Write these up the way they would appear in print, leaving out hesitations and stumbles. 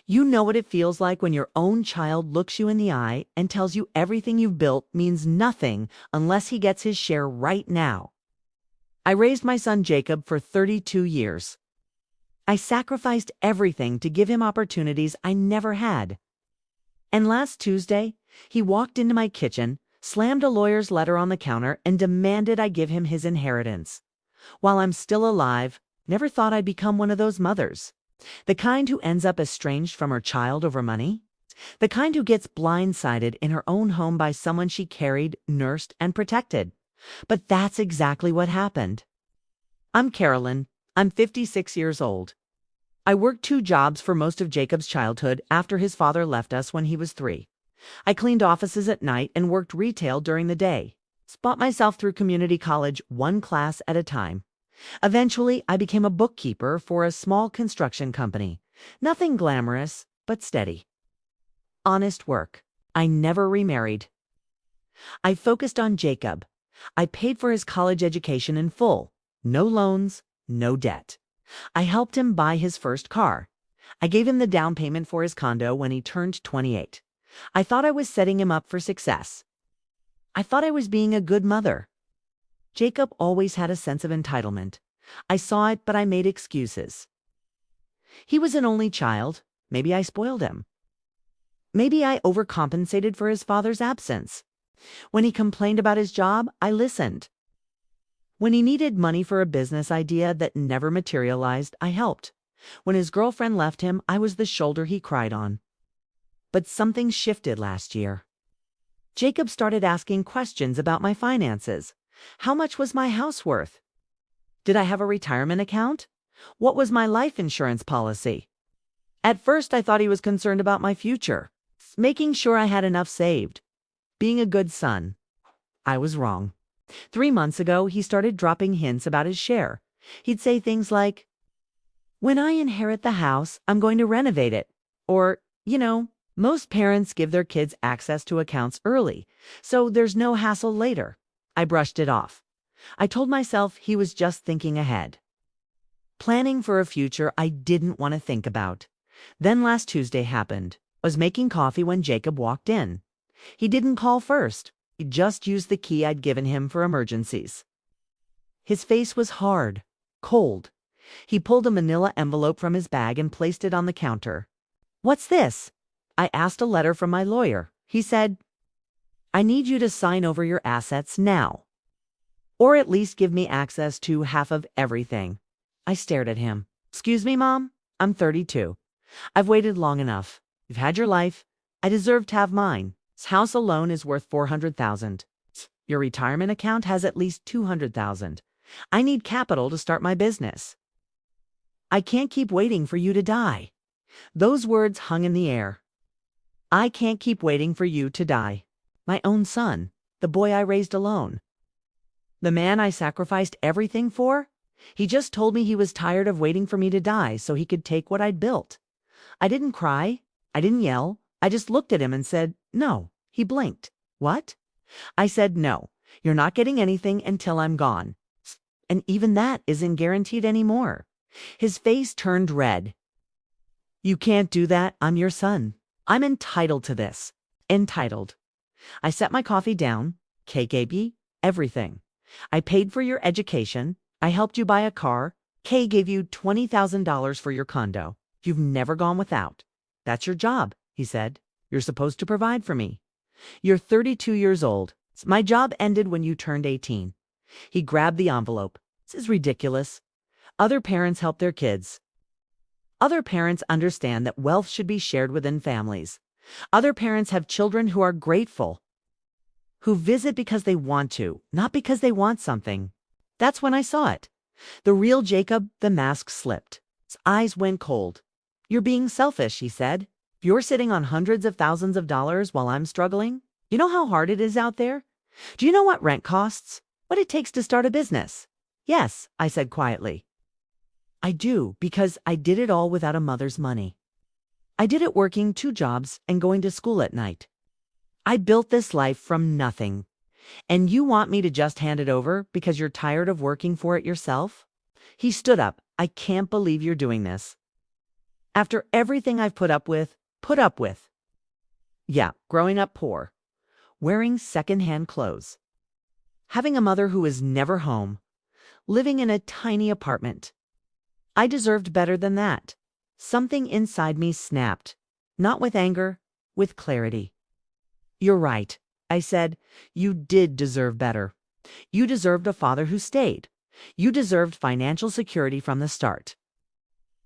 You know what it feels like when your own child looks you in the eye and tells you everything you've built means nothing unless he gets his share right now. I raised my son Jacob for 32 years. I sacrificed everything to give him opportunities I never had. And last Tuesday, he walked into my kitchen, slammed a lawyer's letter on the counter, and demanded I give him his inheritance. While I'm still alive, never thought I'd become one of those mothers. The kind who ends up estranged from her child over money. The kind who gets blindsided in her own home by someone she carried, nursed, and protected. But that's exactly what happened. I'm Carolyn. I'm 56 years old. I worked 2 jobs for most of Jacob's childhood after his father left us when he was 3. I cleaned offices at night and worked retail during the day. Bought myself through community college 1 class at a time. Eventually, I became a bookkeeper for a small construction company. Nothing glamorous, but steady. Honest work. I never remarried. I focused on Jacob. I paid for his college education in full. No loans, no debt. I helped him buy his first car. I gave him the down payment for his condo when he turned 28. I thought I was setting him up for success. I thought I was being a good mother. Jacob always had a sense of entitlement. I saw it, but I made excuses. He was an only child. Maybe I spoiled him. Maybe I overcompensated for his father's absence. When he complained about his job, I listened. When he needed money for a business idea that never materialized, I helped. When his girlfriend left him, I was the shoulder he cried on. But something shifted last year. Jacob started asking questions about my finances. How much was my house worth? Did I have a retirement account? What was my life insurance policy? At first, I thought he was concerned about my future, making sure I had enough saved, being a good son. I was wrong. 3 months ago, he started dropping hints about his share. He'd say things like, "When I inherit the house, I'm going to renovate it." Or, most parents give their kids access to accounts early, so there's no hassle later. I brushed it off. I told myself he was just thinking ahead. Planning for a future I didn't want to think about. Then last Tuesday happened. I was making coffee when Jacob walked in. He didn't call first. He just used the key I'd given him for emergencies. His face was hard, cold. He pulled a manila envelope from his bag and placed it on the counter. "What's this?" I asked. "A letter from my lawyer." He said, "I need you to sign over your assets now. Or at least give me access to half of everything." I stared at him. "Excuse me, Mom? I'm 32. I've waited long enough. You've had your life. I deserve to have mine. This house alone is worth $400,000. Your retirement account has at least $200,000. I need capital to start my business. I can't keep waiting for you to die." Those words hung in the air. I can't keep waiting for you to die. My own son, the boy I raised alone. The man I sacrificed everything for? He just told me he was tired of waiting for me to die so he could take what I'd built. I didn't cry. I didn't yell. I just looked at him and said, "No." He blinked. "What?" I said, "No, you're not getting anything until I'm gone. And even that isn't guaranteed anymore." His face turned red. "You can't do that. I'm your son. I'm entitled to this." Entitled. I set my coffee down. "Kay gave you everything. I paid for your education. I helped you buy a car. Kay gave you $20,000 for your condo. You've never gone without. That's your job," he said. "You're supposed to provide for me. You're 32 years old. My job ended when you turned 18. He grabbed the envelope. "This is ridiculous. Other parents help their kids. Other parents understand that wealth should be shared within families. Other parents have children who are grateful, who visit because they want to, not because they want something." That's when I saw it. The real Jacob, the mask slipped. His eyes went cold. "You're being selfish," he said. "You're sitting on hundreds of thousands of dollars while I'm struggling. You know how hard it is out there? Do you know what rent costs? What it takes to start a business?" "Yes," I said quietly. "I do, because I did it all without a mother's money. I did it working 2 jobs and going to school at night. I built this life from nothing. And you want me to just hand it over because you're tired of working for it yourself?" He stood up. "I can't believe you're doing this." After everything I've put up with. Yeah, growing up poor, wearing secondhand clothes, having a mother who was never home, living in a tiny apartment. I deserved better than that. Something inside me snapped, not with anger, with clarity. You're right, I said. You did deserve better. You deserved a father who stayed. You deserved financial security from the start.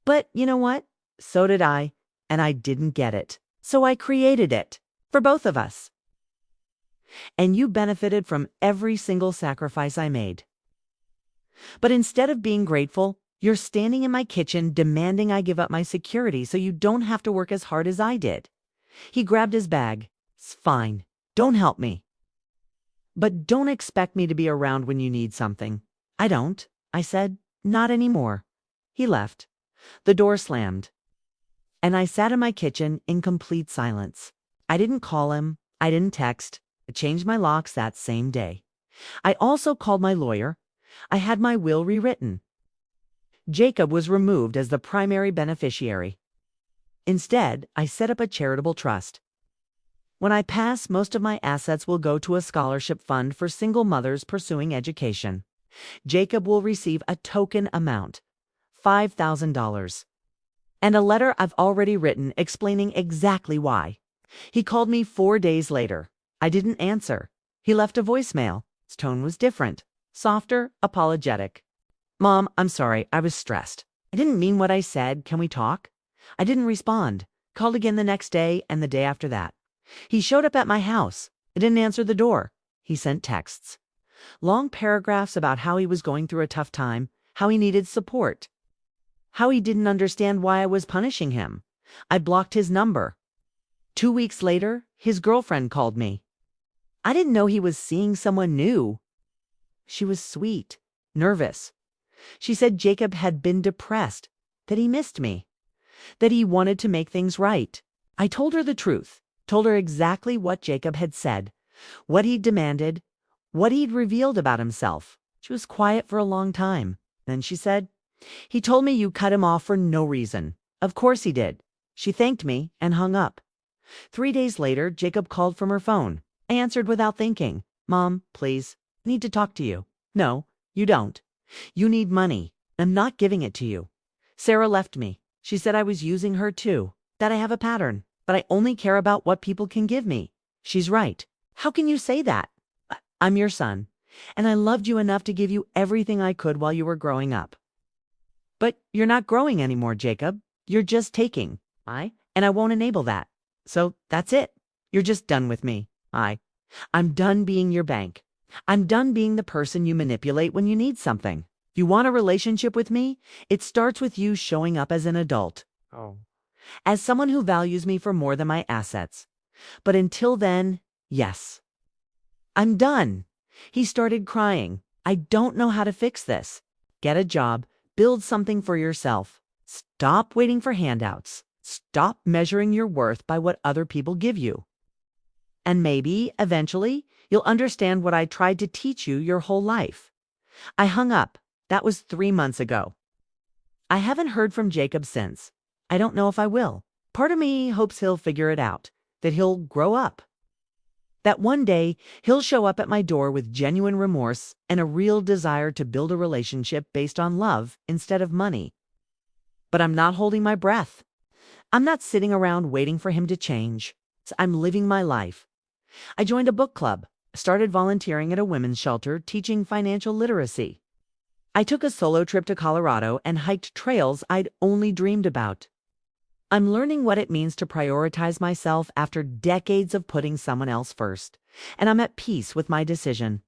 But you know what? So did I, and I didn't get it. So I created it for both of us. And you benefited from every single sacrifice I made. But instead of being grateful, you're standing in my kitchen demanding I give up my security so you don't have to work as hard as I did. He grabbed his bag. It's fine. Don't help me. But don't expect me to be around when you need something. I don't, I said. Not anymore. He left. The door slammed. And I sat in my kitchen in complete silence. I didn't call him. I didn't text. I changed my locks that same day. I also called my lawyer. I had my will rewritten. Jacob was removed as the primary beneficiary. Instead, I set up a charitable trust. When I pass, most of my assets will go to a scholarship fund for single mothers pursuing education. Jacob will receive a token amount, $5,000. And a letter I've already written explaining exactly why. He called me 4 days later. I didn't answer. He left a voicemail. His tone was different, softer, apologetic. Mom, I'm sorry, I was stressed. I didn't mean what I said. Can we talk? I didn't respond. Called again the next day and the day after that. He showed up at my house. I didn't answer the door. He sent texts. Long paragraphs about how he was going through a tough time, how he needed support, how he didn't understand why I was punishing him. I blocked his number. 2 weeks later, his girlfriend called me. I didn't know he was seeing someone new. She was sweet, nervous. She said Jacob had been depressed, that he missed me, that he wanted to make things right. I told her the truth, told her exactly what Jacob had said, what he'd demanded, what he'd revealed about himself. She was quiet for a long time. Then she said, "He told me you cut him off for no reason." Of course he did. She thanked me and hung up. 3 days later, Jacob called from her phone. I answered without thinking. "Mom, please, I need to talk to you." "No, you don't. You need money. I'm not giving it to you. Sarah left me. She said I was using her too, that I have a pattern, but I only care about what people can give me. She's right. How can you say that? I'm your son, and I loved you enough to give you everything I could while you were growing up. But you're not growing anymore, Jacob. You're just taking. And I won't enable that. So that's it. You're just done with me. I'm done being your bank. I'm done being the person you manipulate when you need something. If you want a relationship with me, it starts with you showing up as an adult. As someone who values me for more than my assets. But until then, yes. I'm done." He started crying. "I don't know how to fix this. Get a job. Build something for yourself. Stop waiting for handouts. Stop measuring your worth by what other people give you. And maybe, eventually, you'll understand what I tried to teach you your whole life." I hung up. That was 3 months ago. I haven't heard from Jacob since. I don't know if I will. Part of me hopes he'll figure it out, that he'll grow up. That one day, he'll show up at my door with genuine remorse and a real desire to build a relationship based on love instead of money. But I'm not holding my breath. I'm not sitting around waiting for him to change. I'm living my life. I joined a book club, started volunteering at a women's shelter teaching financial literacy. I took a solo trip to Colorado and hiked trails I'd only dreamed about. I'm learning what it means to prioritize myself after decades of putting someone else first, and I'm at peace with my decision.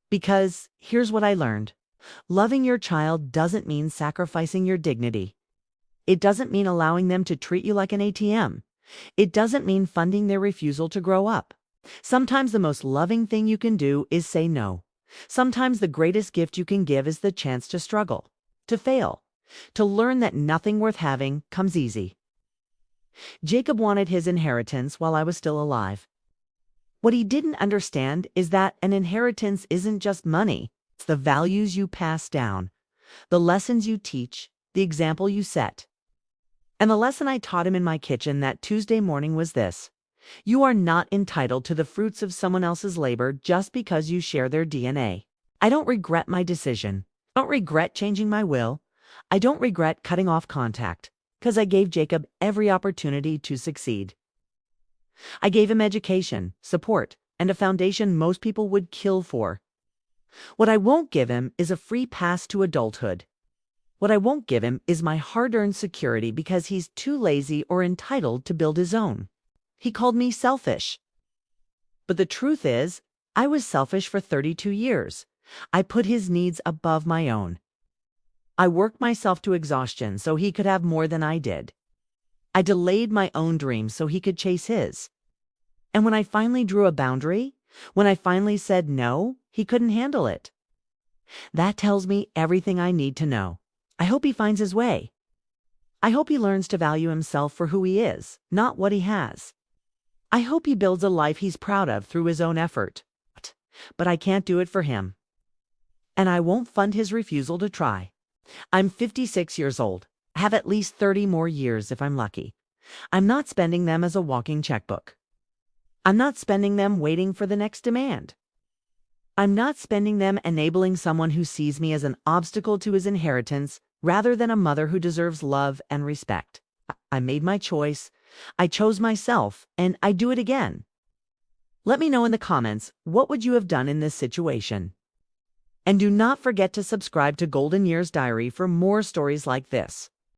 Because here's what I learned. Loving your child doesn't mean sacrificing your dignity. It doesn't mean allowing them to treat you like an ATM. It doesn't mean funding their refusal to grow up. Sometimes the most loving thing you can do is say no. Sometimes the greatest gift you can give is the chance to struggle, to fail, to learn that nothing worth having comes easy. Jacob wanted his inheritance while I was still alive. What he didn't understand is that an inheritance isn't just money. It's the values you pass down, the lessons you teach, the example you set. And the lesson I taught him in my kitchen that Tuesday morning was this: you are not entitled to the fruits of someone else's labor just because you share their DNA. I don't regret my decision. I don't regret changing my will. I don't regret cutting off contact, because I gave Jacob every opportunity to succeed. I gave him education, support, and a foundation most people would kill for. What I won't give him is a free pass to adulthood. What I won't give him is my hard-earned security because he's too lazy or entitled to build his own. He called me selfish. But the truth is, I was selfish for 32 years. I put his needs above my own. I worked myself to exhaustion so he could have more than I did. I delayed my own dreams so he could chase his. And when I finally drew a boundary, when I finally said no, he couldn't handle it. That tells me everything I need to know. I hope he finds his way. I hope he learns to value himself for who he is, not what he has. I hope he builds a life he's proud of through his own effort. But I can't do it for him. And I won't fund his refusal to try. I'm 56 years old. I have at least 30 more years if I'm lucky. I'm not spending them as a walking checkbook. I'm not spending them waiting for the next demand. I'm not spending them enabling someone who sees me as an obstacle to his inheritance rather than a mother who deserves love and respect. I made my choice. I chose myself, and I do it again. Let me know in the comments, what would you have done in this situation? And do not forget to subscribe to Golden Years Diary for more stories like this.